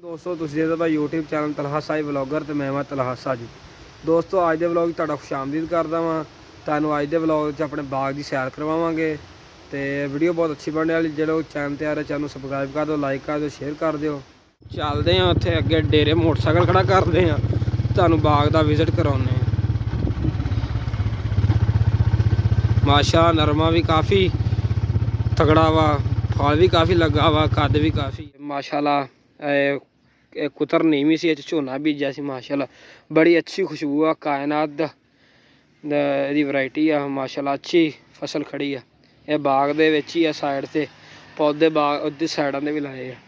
दोस्तों तुसीं देखदे पए YouTube channel Talha Sai vlogger तो मैं तलहा सा जी। दोस्तों अज के व्लॉग तुहाडा खुश आमदीद करदा वां। तुहानूं अज दे व्लॉग च अपने बाग की सैर करवावांगे तो वीडियो बहुत अच्छी बनने वाली। जो लोग चैनल ते आ रहे चैनल सबसक्राइब कर दो, लाइक कर दो, शेयर कर दो। चलते हैं उत्थे अगे डेरे मोटरसाइकिल खड़ा करते हैं, तुहानूं बाग का विजिट करवाने। माशा नरमा भी काफ़ी तगड़ा वा, फल भी काफ़ी लगा वा, कद भी काफ़ी माशाल्लाह। कुतर नीवी सी झोना बीजा सी माशाल्लाह, बड़ी अच्छी खुशबू आ। कायनात दी वैरायटी आ माशाल्लाह, अच्छी फसल खड़ी है। यह बाग दे विच ही है, साइड से पौधे बाग उधर साइडों दे भी लाए हैं।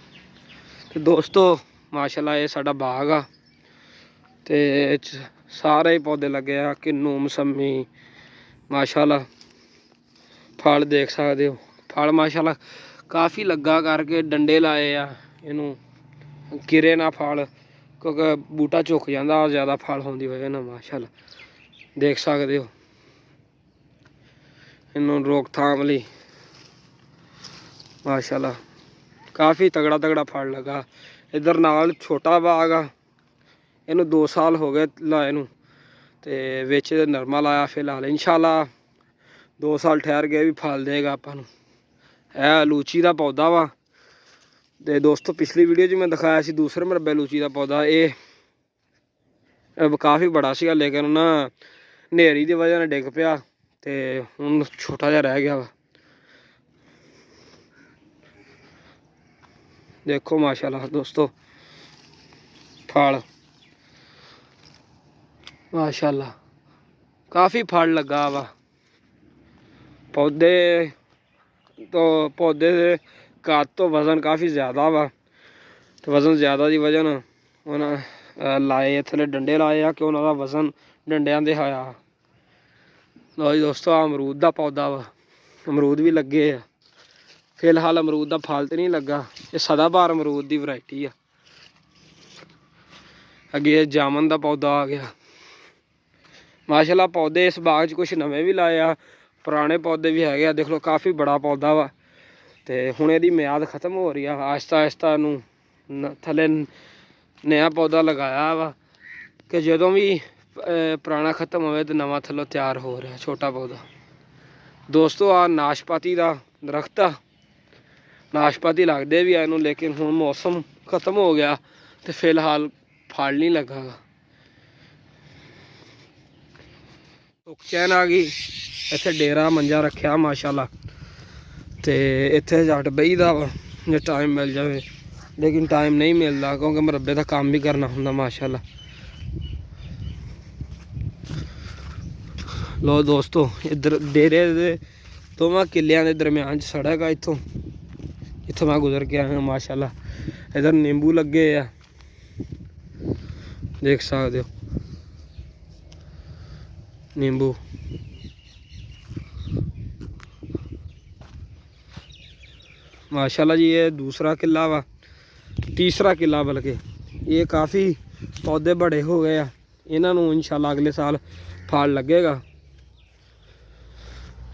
तो दोस्तों माशाल्लाह ये साडा बाग आ ते सारे ही पौधे लगे आ, किन्नू मौसमी माशाल्लाह। फल देख सकते हो, फल माशाल्लाह काफ़ी लगा करके डंडे लाए आ, इनू गिरे ना फल, क्योंकि बूटा झुक जाता ज़्यादा फल होने की वजह ना। माशाल्लाह देख सकते हो, इनू रोकथाम लई माशाल्लाह काफ़ी तगड़ा तगड़ा फल लगा। इधर नाल छोटा बाग आ, इनू 2 साल हो गए लाए नू, ते विच नरमा लाया फिलहाल। इंशाल्लाह 2 साल ठहर के भी फल देगा आपां नू। है लूची का पौधा वा। तो दोस्तों पिछली वीडियो च मैं दिखाया सी दूसरे मरबे लूची का पौधा, ये काफ़ी बड़ा सी, लेकिन ना नेरी की वजह ने डिग पिया तो हुण छोटा जिहा रह गया वा। देखो माशाल्लाह दोस्तों फल माशाल्लाह काफ़ी फल लगा वा। पौधे कद तो वजन काफ़ी ज़्यादा वा, तो वजन ज़्यादा की वजह ना उन्हें लाए थले डंडे लाए आ कि उन्होंने वजन डंडियां दे आया। लो जी दोस्तों अमरूद का पौधा वा, अमरूद भी लगे है। फिलहाल अमरूद का फल तो नहीं लगा, ये सदाबहार अमरूद की वैरायटी है। अगे जामन का पौधा आ गया माशाल्लाह। पौधे इस बाग च कुछ नवे भी लाए आ, पुराने पौधे भी है। देख लो काफ़ी बड़ा पौधा वा, तो हुण इहदी म्याद खत्म हो रही है। आहिस्ता आहिस्ता इनू थले नया पौधा लगाया वा कि जदों भी पुराना खत्म होवे तो नवा थल्लों तैयार हो रहा छोटा पौधा। दोस्तों आ नाशपाती का दरख्त आ, नाशपाती लगते भी है, लेकिन हुण मौसम खत्म हो गया तो फिलहाल फल नहीं लगा। सुख चैन आ गई, इत्थे डेरा मंजा रखा माशाल्लाह, तो इत्थे जट बहीदा वा जो टाइम मिल जाए, लेकिन टाइम नहीं मिलता क्योंकि मरबे का काम भी करना होंदा माशाल्लाह। लो दोस्तों इधर डेरे दे 2 किलियां के दरम्यान सड़क आ, इत्थों मैं गुजर के आया माशाल्लाह। इधर नींबू लगे आ, देख सकते हो नींबू। माशाल्लाह जी ये दूसरा किला वा, तीसरा किला बल्कि। ये काफ़ी पौधे बड़े हो गए आ, इन्हों इंशाल्लाह अगले साल फल लगेगा।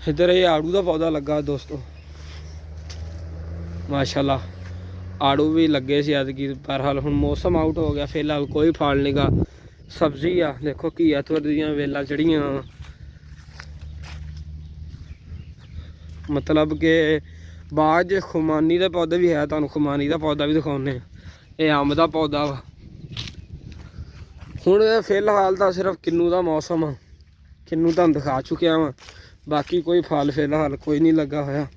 इधर ये आड़ू का पौधा लगा दोस्तों माशाल्लाह, आड़ू भी लगे सी अदकी, बहरहाल हुण मौसम आउट हो गया, फिलहाल कोई फल नहीं गा। सब्जी आ देखो घीया तुर दियां वेलां चढ़ियां, मतलब कि बाग खुमानी के पौधे भी है। तुहानूं खुमानी का पौधा भी दिखाने। ये अंब का पौधा वा। हुण फिलहाल तो सिर्फ किन्नू का मौसम आ, किन्नू तुहानूं दिखा चुकिया वा, बाकी कोई फल फिलहाल कोई नहीं लगा होया।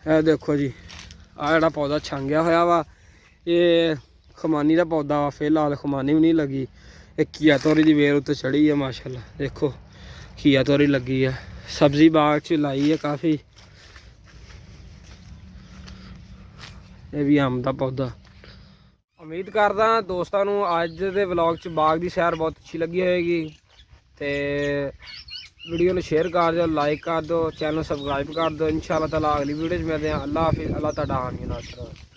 है देखो जी आ जिहड़ा पौधा छांगया होया वा, ये खुमानी का पौधा वा। फिलहाल खुमानी भी नहीं लगी, एक घीया तोरी की वेल उत्ते चढ़ी है माशाल्लाह। देखो घीया तोरी लगी है, सब्जी बाग च लाई है काफ़ी। ये भी अंब का पौधा। उम्मीद करदा दोस्तों नूं अज दे व्लॉग च बाग की सैर बहुत अच्छी लगी होएगी। तो वीडियो में शेयर कर दो, लाइक कर दो, चैनल सबसक्राइब कर दो। इंशाअल्लाह ताला अगली वीडियो में मिलते हैं। अल्लाह हाफिज़, अल्लाह तुहाडा हामी नासर।